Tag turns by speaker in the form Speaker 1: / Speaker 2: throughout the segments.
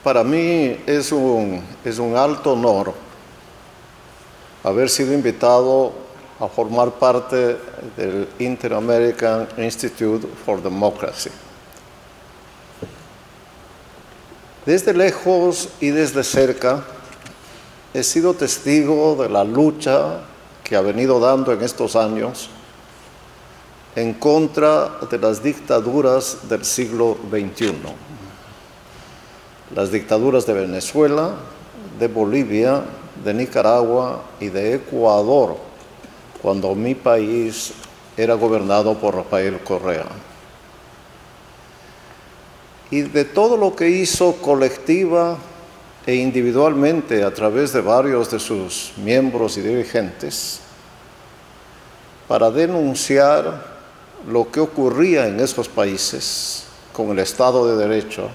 Speaker 1: Para mí es un alto honor haber sido invitado a formar parte del Inter-American Institute for Democracy. Desde lejos y desde cerca he sido testigo de la lucha que ha venido dando en estos años en contra de las dictaduras del siglo XXI. Las dictaduras de Venezuela, de Bolivia, de Nicaragua y de Ecuador, cuando mi país era gobernado por Rafael Correa. Y de todo lo que hizo colectiva e individualmente a través de varios de sus miembros y dirigentes para denunciar lo que ocurría en esos países con el Estado de Derecho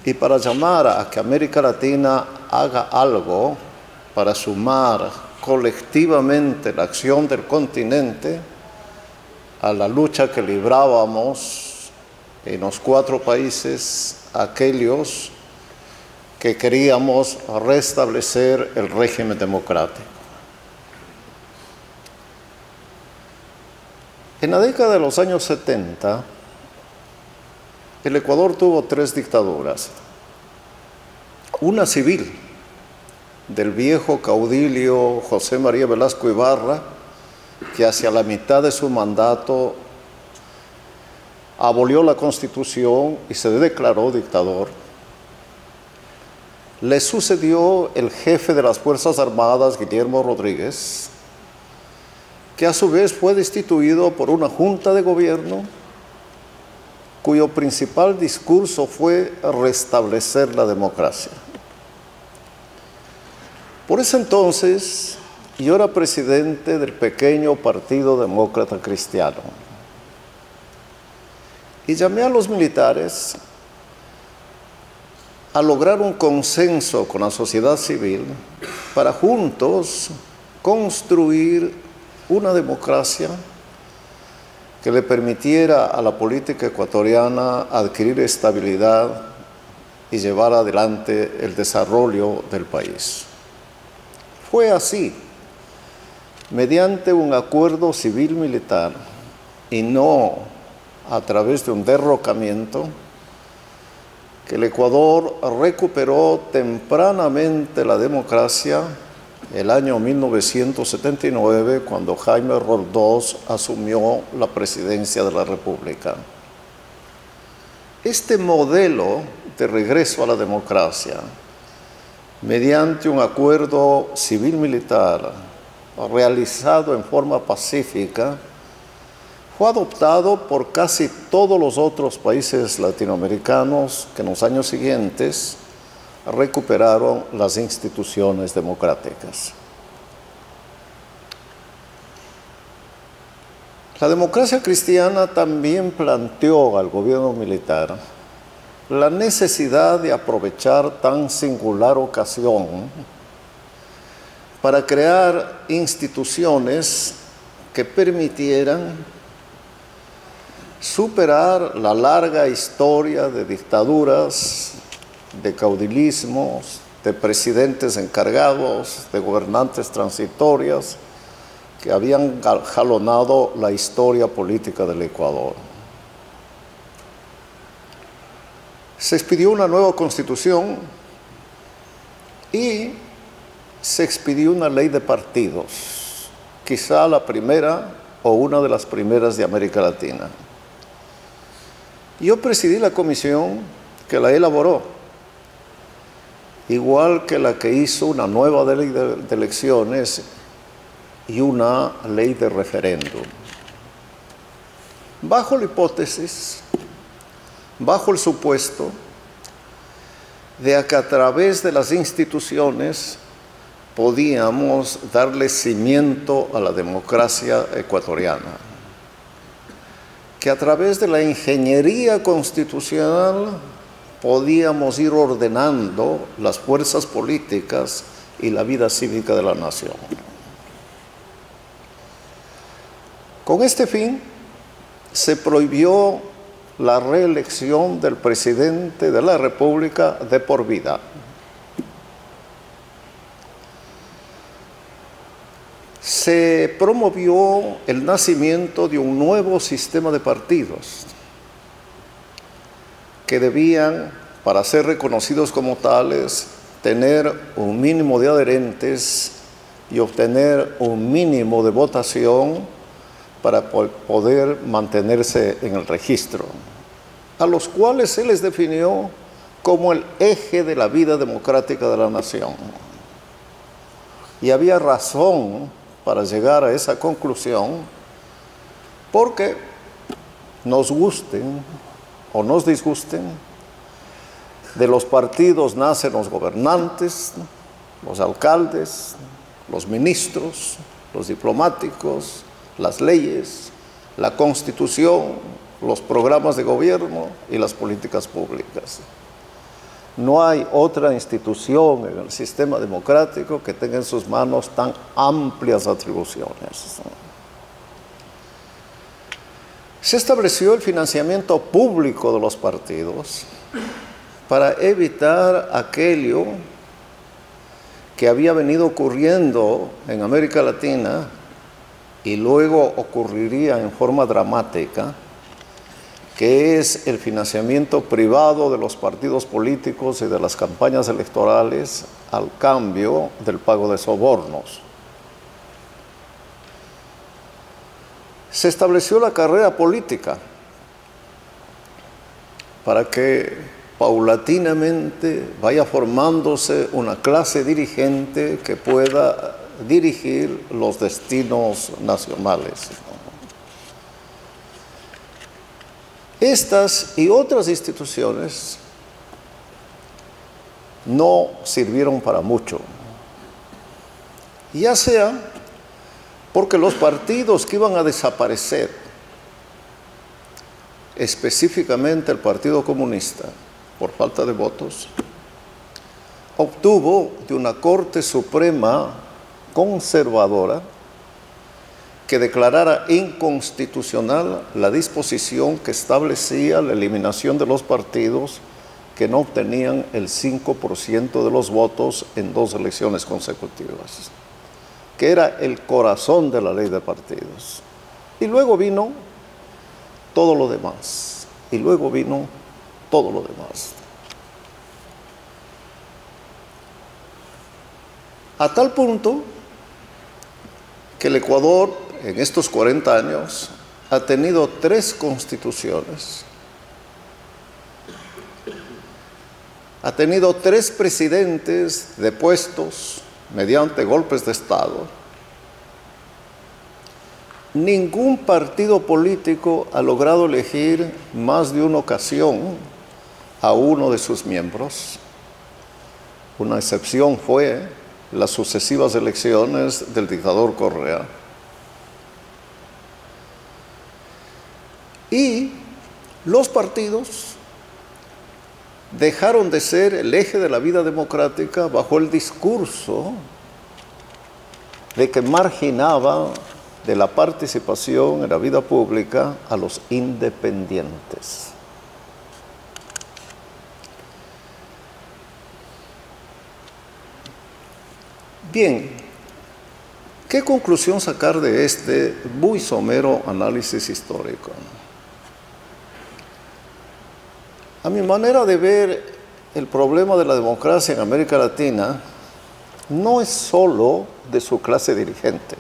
Speaker 1: y para llamar a que América Latina haga algo para sumar colectivamente la acción del continente a la lucha que librábamos en los 4 países, aquellos que queríamos restablecer el régimen democrático. En la década de los años 70, el Ecuador tuvo 3 dictaduras. Una civil, del viejo caudillo José María Velasco Ibarra, que hacia la mitad de su mandato abolió la Constitución y se declaró dictador. Le sucedió el jefe de las Fuerzas Armadas, Guillermo Rodríguez, que a su vez fue destituido por una junta de gobierno cuyo principal discurso fue restablecer la democracia. Por ese entonces, yo era presidente del pequeño Partido Demócrata Cristiano y llamé a los militares a lograr un consenso con la sociedad civil para juntos construir una democracia que le permitiera a la política ecuatoriana adquirir estabilidad y llevar adelante el desarrollo del país. Fue así, mediante un acuerdo civil-militar y no a través de un derrocamiento, que el Ecuador recuperó tempranamente la democracia el año 1979, cuando Jaime Roldós asumió la presidencia de la República. Este modelo de regreso a la democracia, mediante un acuerdo civil-militar realizado en forma pacífica, fue adoptado por casi todos los otros países latinoamericanos que en los años siguientes recuperaron las instituciones democráticas. La democracia cristiana también planteó al gobierno militar la necesidad de aprovechar tan singular ocasión para crear instituciones que permitieran superar la larga historia de dictaduras, de caudilismos, de presidentes encargados, de gobernantes transitorias que habían jalonado la historia política del Ecuador. Se expidió una nueva constitución y se expidió una ley de partidos, quizá la primera o una de las primeras de América Latina. Yo presidí la comisión que la elaboró, igual que la que hizo una nueva ley de elecciones y una ley de referéndum. Bajo la hipótesis, bajo el supuesto de que a través de las instituciones podíamos darle cimiento a la democracia ecuatoriana, que a través de la ingeniería constitucional podíamos ir ordenando las fuerzas políticas y la vida cívica de la nación. Con este fin, se prohibió la reelección del presidente de la República de por vida. Se promovió el nacimiento de un nuevo sistema de partidos que debían, para ser reconocidos como tales, tener un mínimo de adherentes y obtener un mínimo de votación para poder mantenerse en el registro, a los cuales se les definió como el eje de la vida democrática de la nación. Y había razón para llegar a esa conclusión, porque nos gusten o nos disgusten, de los partidos nacen los gobernantes, los alcaldes, los ministros, los diplomáticos, las leyes, la constitución, los programas de gobierno y las políticas públicas. No hay otra institución en el sistema democrático que tenga en sus manos tan amplias atribuciones. Se estableció el financiamiento público de los partidos para evitar aquello que había venido ocurriendo en América Latina y luego ocurriría en forma dramática, que es el financiamiento privado de los partidos políticos y de las campañas electorales al cambio del pago de sobornos. Se estableció la carrera política para que paulatinamente vaya formándose una clase dirigente que pueda dirigir los destinos nacionales. Estas y otras instituciones no sirvieron para mucho, ya sea porque los partidos que iban a desaparecer, específicamente el Partido Comunista, por falta de votos, obtuvo de una Corte Suprema conservadora que declarara inconstitucional la disposición que establecía la eliminación de los partidos que no obtenían el 5% de los votos en 2 elecciones consecutivas, que era el corazón de la ley de partidos. Y luego vino todo lo demás, y luego vino todo lo demás. A tal punto que el Ecuador en estos 40 años ha tenido 3 constituciones, ha tenido 3 presidentes depuestos mediante golpes de Estado. Ningún partido político ha logrado elegir más de una ocasión a uno de sus miembros. Una excepción fue las sucesivas elecciones del dictador Correa. Y los partidos dejaron de ser el eje de la vida democrática bajo el discurso de que marginaba de la participación en la vida pública a los independientes. Bien, ¿qué conclusión sacar de este muy somero análisis histórico? A mi manera de ver, el problema de la democracia en América Latina no es solo de su clase dirigente,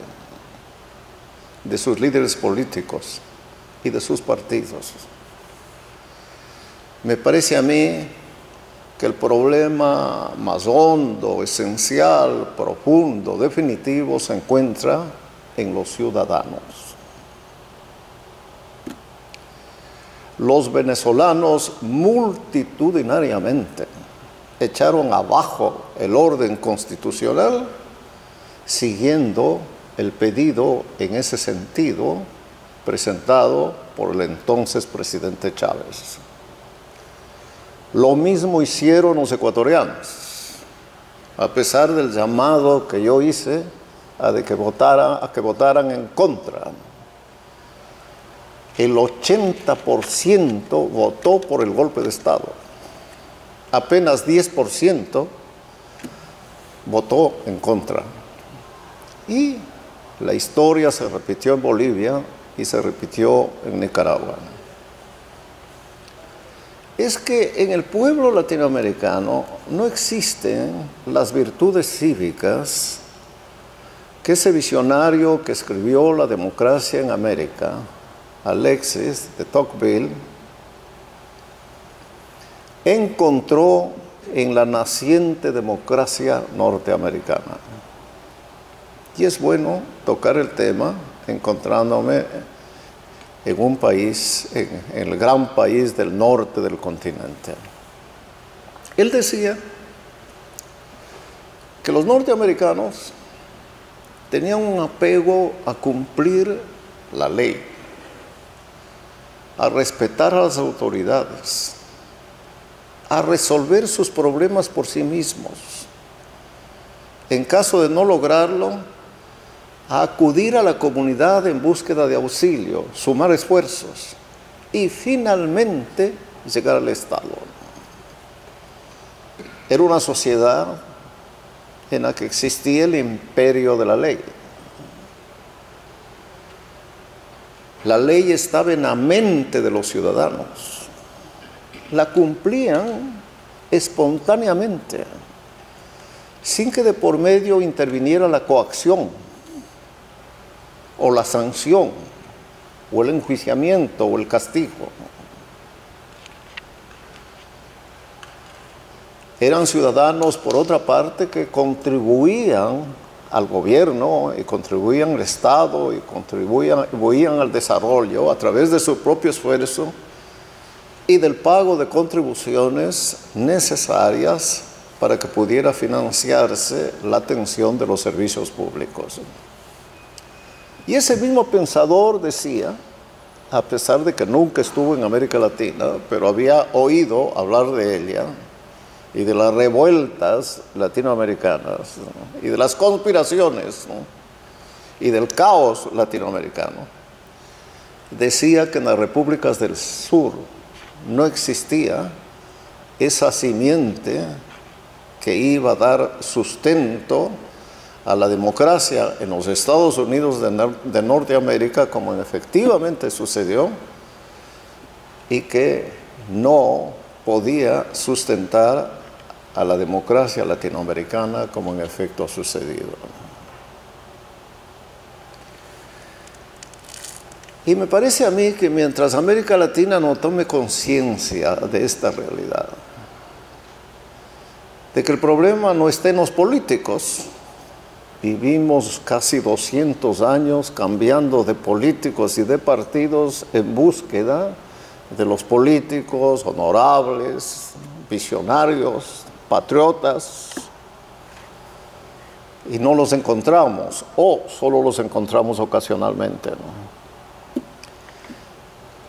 Speaker 1: de sus líderes políticos y de sus partidos. Me parece a mí que el problema más hondo, esencial, profundo, definitivo se encuentra en los ciudadanos. Los venezolanos multitudinariamente echaron abajo el orden constitucional siguiendo el pedido en ese sentido presentado por el entonces presidente Chávez. Lo mismo hicieron los ecuatorianos, a pesar del llamado que yo hice a que votaran en contra. el 80% votó por el golpe de Estado. Apenas 10% votó en contra. Y la historia se repitió en Bolivia y se repitió en Nicaragua. Es que en el pueblo latinoamericano no existen las virtudes cívicas que ese visionario que escribió La democracia en América, Alexis de Tocqueville, encontró en la naciente democracia norteamericana. Y es bueno tocar el tema encontrándome en un país, en el gran país del norte del continente. Él decía que los norteamericanos tenían un apego a cumplir la ley, a respetar a las autoridades, a resolver sus problemas por sí mismos. En caso de no lograrlo, a acudir a la comunidad en búsqueda de auxilio, sumar esfuerzos y finalmente llegar al Estado. Era una sociedad en la que existía el imperio de la ley. La ley estaba en la mente de los ciudadanos. La cumplían espontáneamente, sin que de por medio interviniera la coacción, o la sanción, o el enjuiciamiento, o el castigo. Eran ciudadanos, por otra parte, que contribuían al gobierno, y contribuían al Estado, y contribuían al desarrollo a través de su propio esfuerzo y del pago de contribuciones necesarias para que pudiera financiarse la atención de los servicios públicos. Y ese mismo pensador decía, a pesar de que nunca estuvo en América Latina, pero había oído hablar de ella y de las revueltas latinoamericanas, ¿no? Y de las conspiraciones, ¿no? Y del caos latinoamericano, decía que en las repúblicas del sur no existía esa simiente que iba a dar sustento a la democracia en los Estados Unidos de Norteamérica, como efectivamente sucedió, y que no podía sustentar a la democracia latinoamericana como en efecto ha sucedido. Y me parece a mí que mientras América Latina no tome conciencia de esta realidad, de que el problema no está en los políticos, vivimos casi 200 años cambiando de políticos y de partidos en búsqueda de los políticos honorables, visionarios, patriotas, y no los encontramos, o solo los encontramos ocasionalmente, ¿no?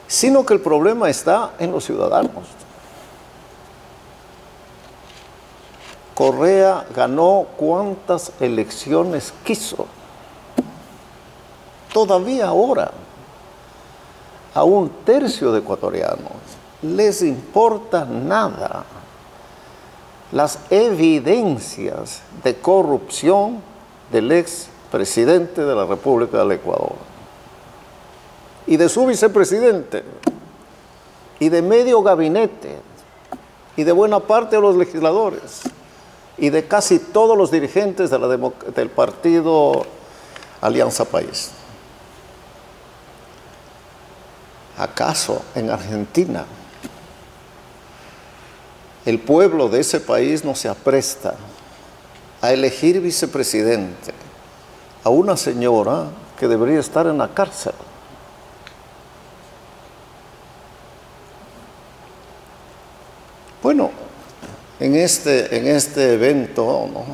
Speaker 1: Sino que el problema está en los ciudadanos. Correa ganó cuantas elecciones quiso. Todavía ahora, a un tercio de ecuatorianos les importa nada las evidencias de corrupción del expresidente de la República del Ecuador y de su vicepresidente y de medio gabinete y de buena parte de los legisladores y de casi todos los dirigentes del partido Alianza País. ¿Acaso en Argentina el pueblo de ese país no se apresta a elegir vicepresidente a una señora que debería estar en la cárcel? Bueno, en este evento, ¿no?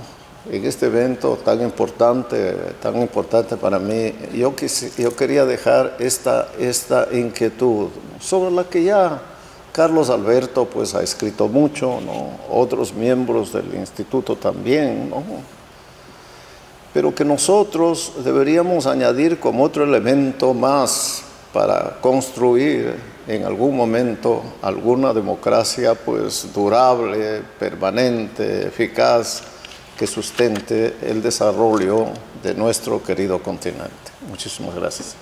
Speaker 1: En este evento tan importante para mí, yo quería dejar esta inquietud sobre la que ya Carlos Alberto pues ha escrito mucho, ¿no? Otros miembros del instituto también, ¿no? Pero que nosotros deberíamos añadir como otro elemento más para construir en algún momento alguna democracia pues durable, permanente, eficaz, que sustente el desarrollo de nuestro querido continente. Muchísimas gracias.